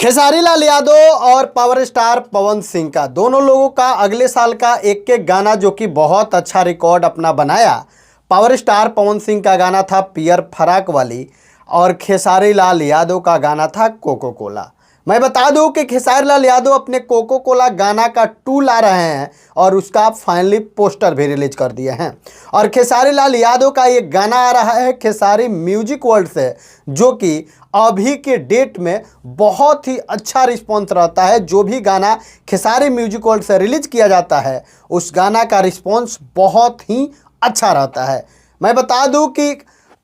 खेसारी लाल यादव और power star Pawan Singh का दोनों लोगों का अगले साल का एक एक गाना जो कि बहुत अच्छा रिकॉर्ड अपना बनाया। पावर स्टार पवन सिंह का गाना था पियर फराक वाली और खेसारी लाल यादव का गाना था कोको कोला। मैं बता दूं कि खेसारी लाल यादव अपने कोको कोला गाना का 2 ला रहे हैं और उसका फाइनली पोस्टर भी रिलीज कर दिए हैं। और खेसारी लाल यादव का ये गाना आ रहा है खेसारी म्यूजिक वर्ल्ड से, जो कि अभी के डेट में बहुत ही अच्छा रिस्पॉन्स रहता है। जो भी गाना खेसारी म्यूजिक वर्ल्ड से रिलीज किया जाता है उस गाना का रिस्पॉन्स बहुत ही अच्छा रहता है। मैं बता दूं कि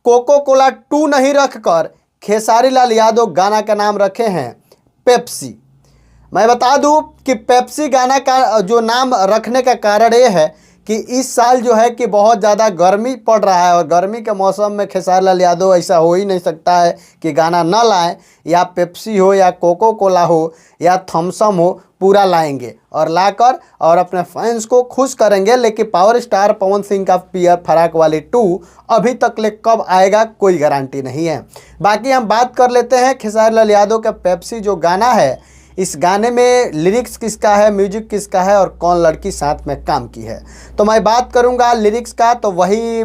कोको कोला 2 नहीं रखकर खेसारी लाल यादव गाना का नाम रखे हैं पेप्सी। मैं बता दूं कि पेप्सी गाना का जो नाम रखने का कारण ये है कि इस साल जो है कि बहुत ज़्यादा गर्मी पड़ रहा है और गर्मी के मौसम में खेसारी लाल यादव ऐसा हो ही नहीं सकता है कि गाना न लाएं। या पेप्सी हो या कोको कोला हो या थम्सअप हो, पूरा लाएंगे और लाकर और अपने फैंस को खुश करेंगे। लेकिन पावर स्टार पवन सिंह का पियर फराक वाली 2 अभी तक ले कब आएगा कोई गारंटी नहीं है। बाकी हम बात कर लेते हैं खेसारी लाल यादव का पेप्सी जो गाना है, इस गाने में लिरिक्स किसका है, म्यूजिक किसका है और कौन लड़की साथ में काम की है। तो मैं बात करूंगा लिरिक्स का, तो वही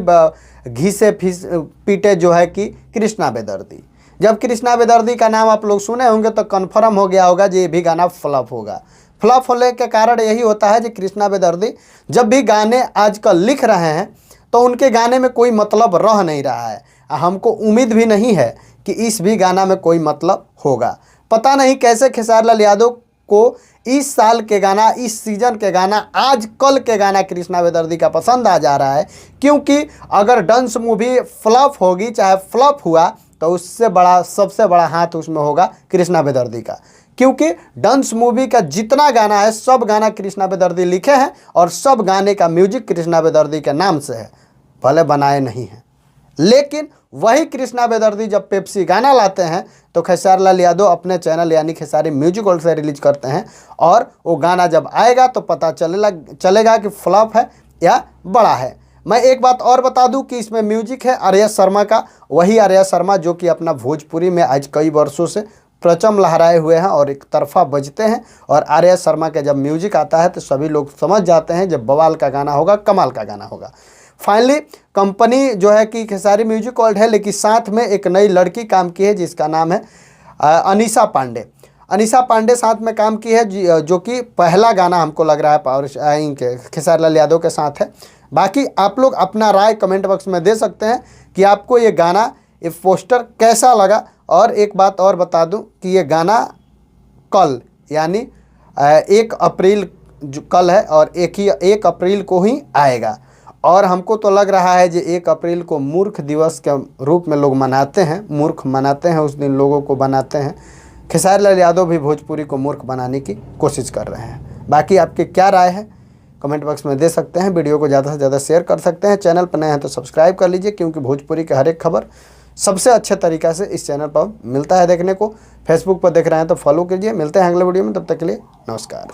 घी से पीटे जो है कि कृष्णा बेदर्दी। जब कृष्णा बेदर्दी का नाम आप लोग सुने होंगे तो कन्फर्म हो गया होगा ये भी गाना फ्लॉप होगा। फ्लॉप होने के कारण यही होता है कि कृष्णा बेदर्दी जब भी गाने आजकल लिख रहे हैं तो उनके गाने में कोई मतलब रह नहीं रहा है। हमको उम्मीद भी नहीं है कि इस भी गाना में कोई मतलब होगा। पता नहीं कैसे खेसारी लाल यादव को इस साल के गाना, इस सीजन के गाना, आज कल के गाना कृष्णा बेदर्दी का पसंद आ जा रहा है। क्योंकि अगर डांस मूवी फ्लॉप होगी, चाहे फ्लॉप हुआ, तो उससे बड़ा, सबसे बड़ा हाथ उसमें होगा कृष्णा बेदर्दी का। क्योंकि डांस मूवी का जितना गाना है सब गाना कृष्णा बेदर्दी लिखे हैं और सब गाने का म्यूजिक कृष्णा बेदर्दी के नाम से है, भले बनाए नहीं हैं। लेकिन वही कृष्णा बेदर्दी जब पेप्सी गाना लाते हैं तो खेसारी लाल यादव अपने चैनल यानी खेसारी म्यूजिक वर्ल्ड से रिलीज करते हैं और वो गाना जब आएगा तो पता चलेगा कि फ्लॉप है या बड़ा है। मैं एक बात और बता दूं कि इसमें म्यूजिक है आर्या शर्मा का, वही आर्या शर्मा जो कि अपना भोजपुरी में आज कई वर्षों से परचम लहराए हुए हैं और एक तरफा बजते हैं। और आर्या शर्मा का जब म्यूजिक आता है तो सभी लोग समझ जाते हैं जब बवाल का गाना होगा, कमाल का गाना होगा। फाइनली कंपनी जो है कि खेसारी म्यूजिक वर्ल्ड है, लेकिन साथ में एक नई लड़की काम की है जिसका नाम है अनीशा पांडे। अनीशा पांडे साथ में काम की है जो कि पहला गाना हमको लग रहा है पावर खेसारी लाल यादव के साथ है। बाकी आप लोग अपना राय कमेंट बॉक्स में दे सकते हैं कि आपको ये गाना, ये पोस्टर कैसा लगा। और एक बात और बता दूं कि ये गाना कल यानी 1 अप्रैल जो कल है और 1 अप्रैल को ही आएगा। और हमको तो लग रहा है कि 1 अप्रैल को मूर्ख दिवस के रूप में लोग मनाते हैं, मूर्ख मनाते हैं, उस दिन लोगों को बनाते हैं। खेसारी लाल यादव भी भोजपुरी को मूर्ख बनाने की कोशिश कर रहे हैं। बाकी आपकी क्या राय है कमेंट बॉक्स में दे सकते हैं। वीडियो को ज़्यादा से ज़्यादा शेयर कर सकते हैं। चैनल पर नए हैं तो सब्सक्राइब कर लीजिए, क्योंकि भोजपुरी की हर एक खबर सबसे अच्छे तरीक़े से इस चैनल पर मिलता है देखने को। फेसबुक पर देख रहे हैं तो फॉलो कीजिए। मिलते हैं अगले वीडियो में, तब तक के लिए नमस्कार।